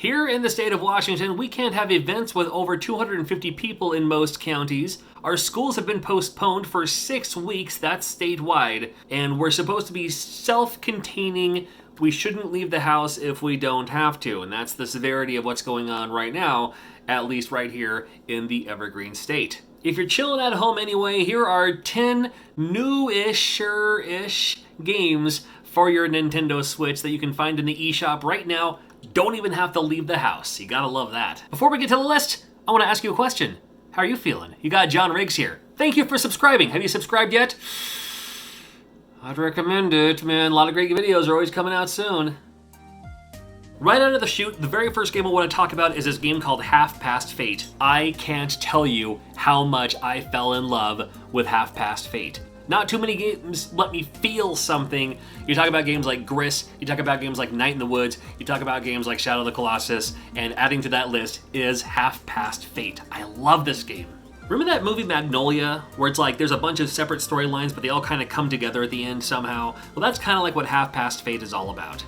Here in the state of Washington, we can't have events with over 250 people in most counties. Our schools have been postponed for 6 weeks, that's statewide, and we're supposed to be self-containing. We shouldn't leave the house if we don't have to, and that's the severity of what's going on right now, at least right here in the Evergreen State. If you're chilling at home anyway, here are 10 new-ish games for your Nintendo Switch that you can find in the eShop right now. Don't even have to leave the house. You gotta love that. Before we get to the list, I want to ask you a question. How are you feeling? You got John Riggs here. Thank you for subscribing. Have you subscribed yet? I'd recommend it, man. A lot of great videos are always coming out soon. Right out of the chute, the very first game I want to talk about is this game called Half Past Fate. I can't tell you how much I fell in love with Half Past Fate. Not too many games let me feel something. You talk about games like Gris, you talk about games like Night in the Woods, you talk about games like Shadow of the Colossus, and adding to that list is Half Past Fate. I love this game. Remember that movie Magnolia, where it's like there's a bunch of separate storylines, but they all kind of come together at the end somehow? Well, that's kind of like what Half Past Fate is all about.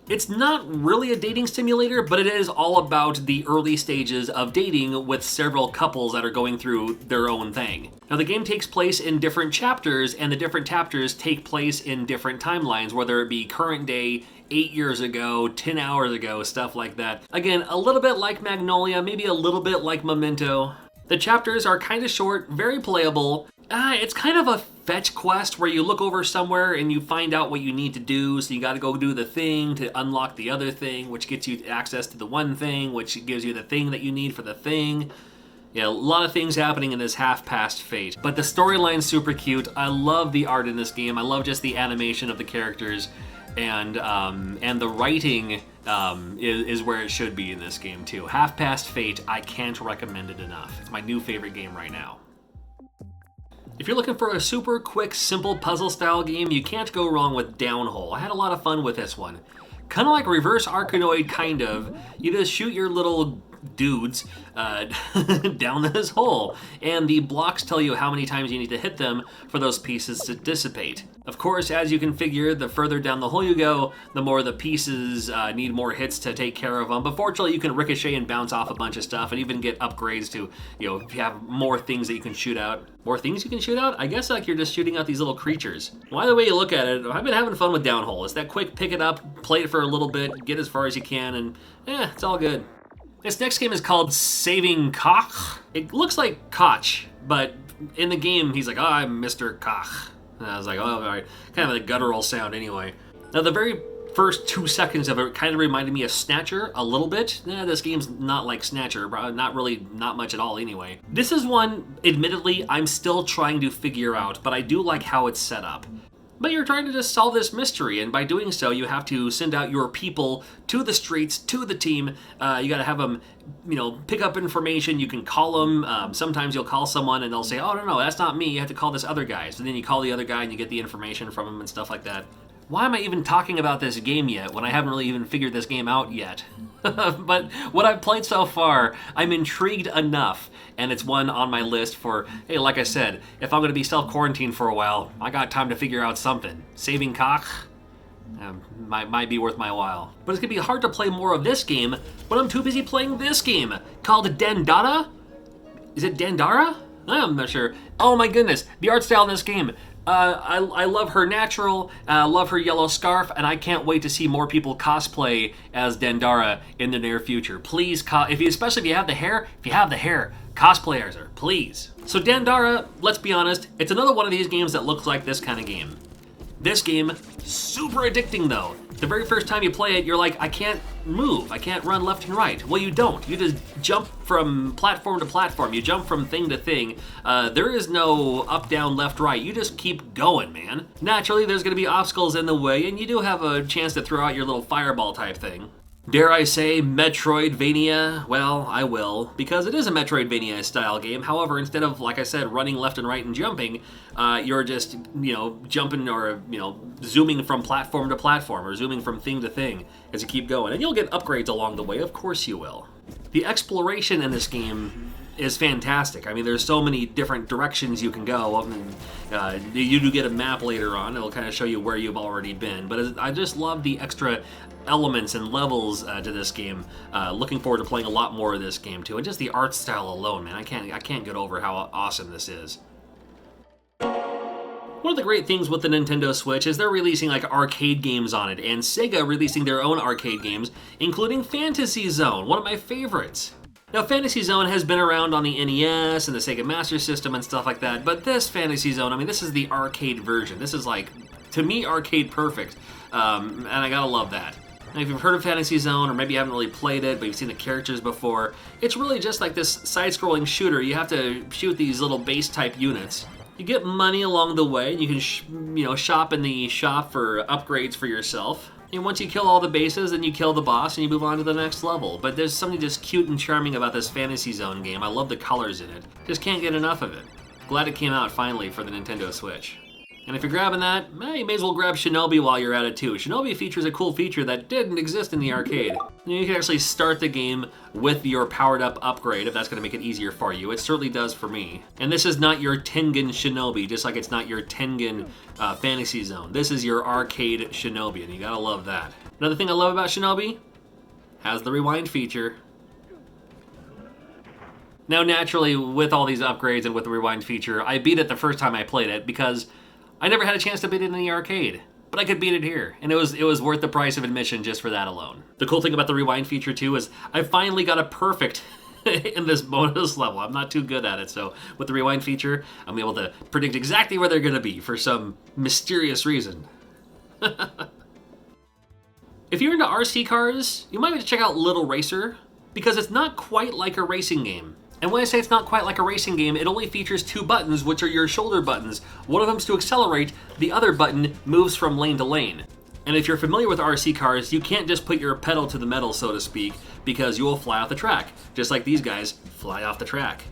It's not really a dating simulator, but it is all about the early stages of dating with several couples that are going through their own thing. Now, the game takes place in different chapters, and the different chapters take place in different timelines, whether it be current day, 8 years ago, 10 hours ago, stuff like that. Again, a little bit like Magnolia, maybe a little bit like Memento. The chapters are kind of short, very playable. It's kind of a fetch quest where you look over somewhere and you find out what you need to do, so you gotta go do the thing to unlock the other thing, which gets you access to the one thing, which gives you the thing that you need for the thing. Yeah, a lot of things happening in this Half Past Fate. But the storyline's super cute. I love the art in this game. I love just the animation of the characters, and the writing is where it should be in this game too. Half Past Fate, I can't recommend it enough. It's my new favorite game right now. If you're looking for a super quick, simple puzzle-style game, you can't go wrong with Downhole. I had a lot of fun with this one. Kind of like Reverse Arkanoid, kind of. You just shoot your little dudes down this hole, and the blocks tell you how many times you need to hit them for those pieces to dissipate. Of course, as you can figure, the further down the hole you go, the more the pieces need more hits to take care of them. But fortunately, you can ricochet and bounce off a bunch of stuff, and even get upgrades to, if you have more things that you can shoot out. More things you can shoot out? I guess like you're just shooting out these little creatures. Well, either way you look at it, I've been having fun with Downhole. It's that quick pick it up, play it for a little bit, get as far as you can, and it's all good. This next game is called Saving Koch. It looks like Koch, but in the game, he's like, oh, I'm Mr. Koch. And I was like, oh, all right. Kind of a guttural sound anyway. Now, the very first 2 seconds of it kind of reminded me of Snatcher a little bit. This game's not like Snatcher, not much at all anyway. This is one, admittedly, I'm still trying to figure out, but I do like how it's set up. But you're trying to just solve this mystery, and by doing so, you have to send out your people to the streets, to the team. You gotta have them, pick up information. You can call them. Sometimes you'll call someone and they'll say, oh, no, that's not me. You have to call this other guy. So then you call the other guy and you get the information from him and stuff like that. Why am I even talking about this game yet when I haven't really even figured this game out yet? But what I've played so far, I'm intrigued enough, and it's one on my list for, hey, like I said, if I'm going to be self-quarantined for a while, I got time to figure out something. Saving Koch might be worth my while. But it's going to be hard to play more of this game when I'm too busy playing this game called Dandara? Is it Dandara? I'm not sure. Oh my goodness, the art style in this game. I love her natural, love her yellow scarf, and I can't wait to see more people cosplay as Dandara in the near future. Please, especially if you have the hair, cosplayers are, please. So Dandara, let's be honest, it's another one of these games that looks like this kind of game. This game, super addicting though. The very first time you play it, you're like, I can't move, I can't run left and right. Well, you don't. You just jump from platform to platform. You jump from thing to thing. There is no up, down, left, right. You just keep going, man. Naturally, there's going to be obstacles in the way, and you do have a chance to throw out your little fireball type thing. Dare I say Metroidvania? Well, I will, because it is a Metroidvania style game. However, instead of, like I said, running left and right and jumping, you're just, jumping or, zooming from platform to platform or zooming from thing to thing as you keep going. And you'll get upgrades along the way, of course you will. The exploration in this game is fantastic. I mean, there's so many different directions you can go. You do get a map later on. It'll kind of show you where you've already been. But I just love the extra elements and levels to this game. Looking forward to playing a lot more of this game too. And just the art style alone, man, I can't get over how awesome this is. One of the great things with the Nintendo Switch is they're releasing like arcade games on it, and Sega releasing their own arcade games, including Fantasy Zone, one of my favorites. Now, Fantasy Zone has been around on the NES and the Sega Master System and stuff like that, but this Fantasy Zone, I mean, this is the arcade version. This is like, to me, arcade perfect, and I gotta love that. Now, if you've heard of Fantasy Zone, or maybe you haven't really played it, but you've seen the characters before, it's really just like this side-scrolling shooter. You have to shoot these little base-type units. You get money along the way, and you can shop in the shop for upgrades for yourself. And once you kill all the bases, then you kill the boss and you move on to the next level. But there's something just cute and charming about this Fantasy Zone game. I love the colors in it. Just can't get enough of it. Glad it came out finally for the Nintendo Switch. And if you're grabbing that, you may as well grab Shinobi while you're at it too. Shinobi features a cool feature that didn't exist in the arcade. You can actually start the game with your powered up upgrade if that's going to make it easier for you. It certainly does for me. And this is not your Tengen Shinobi, just like it's not your Tengen Fantasy Zone. This is your arcade Shinobi, and you gotta love that. Another thing I love about Shinobi, has the rewind feature. Now naturally, with all these upgrades and with the rewind feature, I beat it the first time I played it because I never had a chance to beat it in the arcade, but I could beat it here, and it was worth the price of admission just for that alone. The cool thing about the rewind feature too is I finally got a perfect in this bonus level. I'm not too good at it, so with the rewind feature, I'm able to predict exactly where they're going to be for some mysterious reason. If you're into RC cars, you might want to check out Little Racer, because it's not quite like a racing game. And when I say it's not quite like a racing game, it only features two buttons, which are your shoulder buttons. One of them's to accelerate, the other button moves from lane to lane. And if you're familiar with RC cars, you can't just put your pedal to the metal, so to speak, because you will fly off the track, just like these guys fly off the track.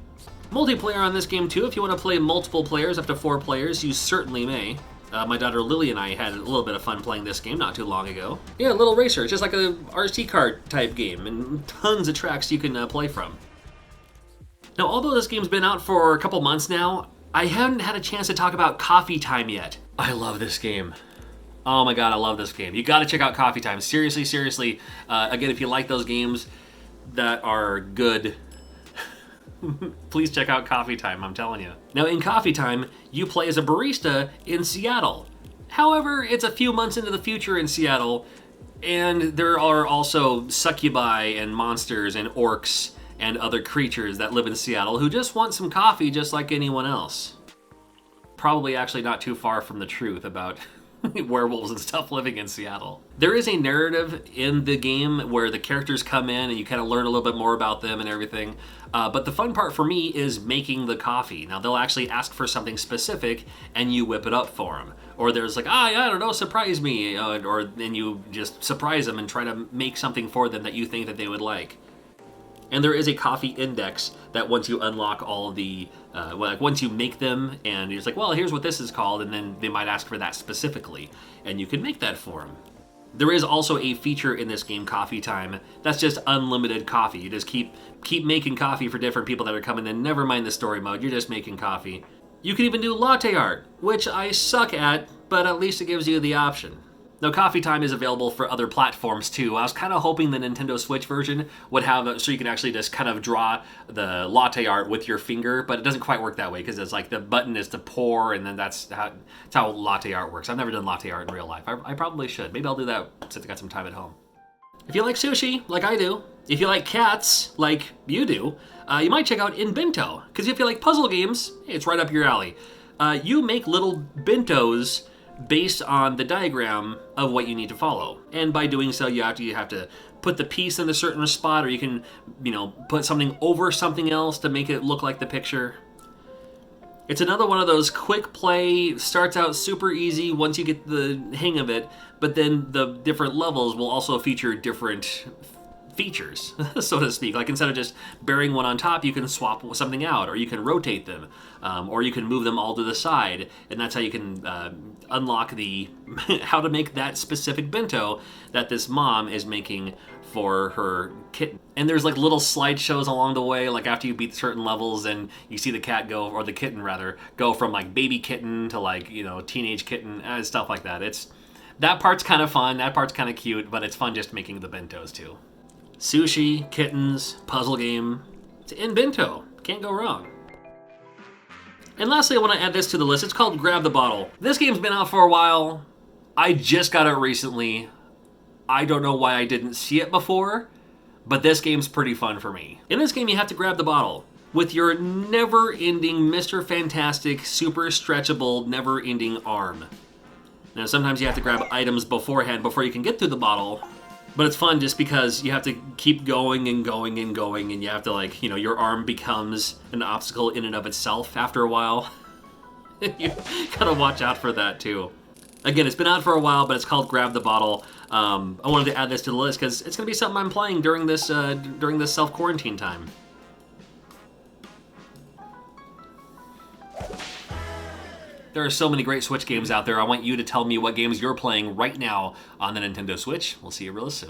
Multiplayer on this game too. If you want to play multiple players, up to 4 players, you certainly may. My daughter Lily and I had a little bit of fun playing this game not too long ago. Yeah, Little Racer, just like a RC car type game, and tons of tracks you can play from. Now, although this game's been out for a couple months now, I haven't had a chance to talk about Coffee Time yet. I love this game. Oh my god, I love this game. You gotta check out Coffee Time. Seriously, seriously. Again, if you like those games that are good, please check out Coffee Time, I'm telling you. Now, in Coffee Time, you play as a barista in Seattle. However, it's a few months into the future in Seattle, and there are also succubi and monsters and orcs and other creatures that live in Seattle who just want some coffee just like anyone else. Probably actually not too far from the truth about werewolves and stuff living in Seattle. There is a narrative in the game where the characters come in and you kind of learn a little bit more about them and everything. But the fun part for me is making the coffee. Now they'll actually ask for something specific and you whip it up for them. Or there's like, I don't know, surprise me. Or then you just surprise them and try to make something for them that you think that they would like. And there is a coffee index that once you unlock all of the, once you make them and you're just like, well, here's what this is called, and then they might ask for that specifically, and you can make that for them. There is also a feature in this game, Coffee Time, that's just unlimited coffee. You just keep making coffee for different people that are coming in, never mind the story mode, you're just making coffee. You can even do latte art, which I suck at, but at least it gives you the option. Now, Coffee Time is available for other platforms too. I was kind of hoping the Nintendo Switch version would have, so you can actually just kind of draw the latte art with your finger, but it doesn't quite work that way because it's like the button is to pour, and then that's how latte art works. I've never done latte art in real life. I probably should. Maybe I'll do that since I got some time at home. If you like sushi, like I do, if you like cats, like you do, you might check out Inbento, because if you like puzzle games, it's right up your alley. You make little bentos based on the diagram of what you need to follow. And by doing so, you have to put the piece in a certain spot, or you can, put something over something else to make it look like the picture. It's another one of those quick play, starts out super easy once you get the hang of it, but then the different levels will also feature different features, so to speak. Like instead of just burying one on top, you can swap something out, or you can rotate them, or you can move them all to the side, and that's how you can unlock the how to make that specific bento that this mom is making for her kitten. And there's like little slideshows along the way, like after you beat certain levels and you see the cat go, or the kitten rather, go from like baby kitten to like, you know, teenage kitten, and stuff like that. That part's kind of fun, that part's kind of cute, but it's fun just making the bentos too. Sushi, kittens, puzzle game. It's Inbento. Can't go wrong. And lastly, I want to add this to the list. It's called Grab the Bottle. This game's been out for a while. I just got it recently. I don't know why I didn't see it before, but this game's pretty fun for me. In this game, you have to grab the bottle with your never-ending Mr. Fantastic, super stretchable, never-ending arm. Now, sometimes you have to grab items beforehand before you can get through the bottle, but it's fun just because you have to keep going and going and going, and you have to, like, you know, your arm becomes an obstacle in and of itself after a while. You gotta watch out for that, too. Again, it's been out for a while, but it's called Grab the Bottle. I wanted to add this to the list because it's going to be something I'm playing during this self-quarantine time. There are so many great Switch games out there. I want you to tell me what games you're playing right now on the Nintendo Switch. We'll see you real soon.